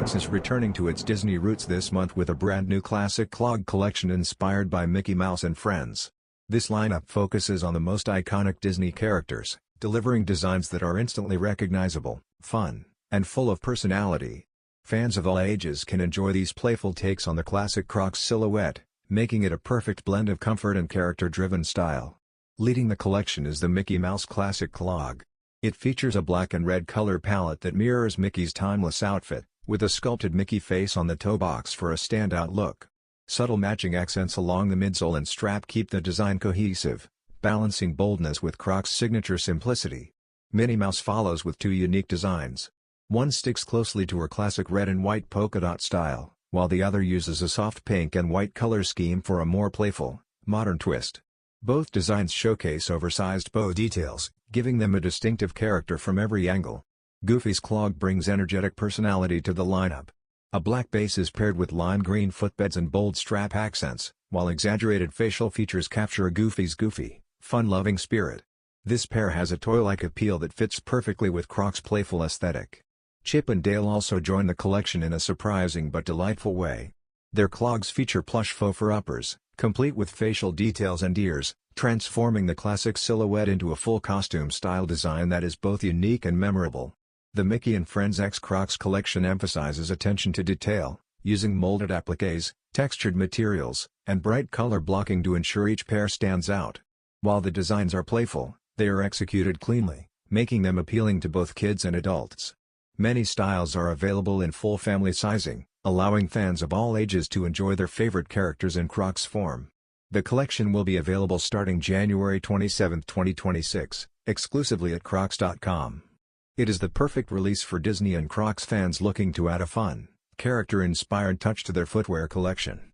Crocs is returning to its Disney roots this month with a brand new classic clog collection inspired by Mickey Mouse and Friends. This lineup focuses on the most iconic Disney characters, delivering designs that are instantly recognizable, fun, and full of personality. Fans of all ages can enjoy these playful takes on the classic Crocs silhouette, making it a perfect blend of comfort and character-driven style. Leading the collection is the Mickey Mouse Classic Clog. It features a black and red color palette that mirrors Mickey's timeless outfit, with a sculpted Mickey face on the toe box for a standout look. Subtle matching accents along the midsole and strap keep the design cohesive, balancing boldness with Crocs' signature simplicity. Minnie Mouse follows with two unique designs. One sticks closely to her classic red and white polka-dot style, while the other uses a soft pink and white color scheme for a more playful, modern twist. Both designs showcase oversized bow details, giving them a distinctive character from every angle. Goofy's clog brings energetic personality to the lineup. A black base is paired with lime green footbeds and bold strap accents, while exaggerated facial features capture Goofy's goofy, fun-loving spirit. This pair has a toy-like appeal that fits perfectly with Crocs' playful aesthetic. Chip and Dale also join the collection in a surprising but delightful way. Their clogs feature plush faux fur uppers, complete with facial details and ears, transforming the classic silhouette into a full costume-style design that is both unique and memorable. The Mickey and Friends X Crocs collection emphasizes attention to detail, using molded appliques, textured materials, and bright color blocking to ensure each pair stands out. While the designs are playful, they are executed cleanly, making them appealing to both kids and adults. Many styles are available in full family sizing, allowing fans of all ages to enjoy their favorite characters in Crocs form. The collection will be available starting January 27, 2026, exclusively at crocs.com. It is the perfect release for Disney and Crocs fans looking to add a fun, character-inspired touch to their footwear collection.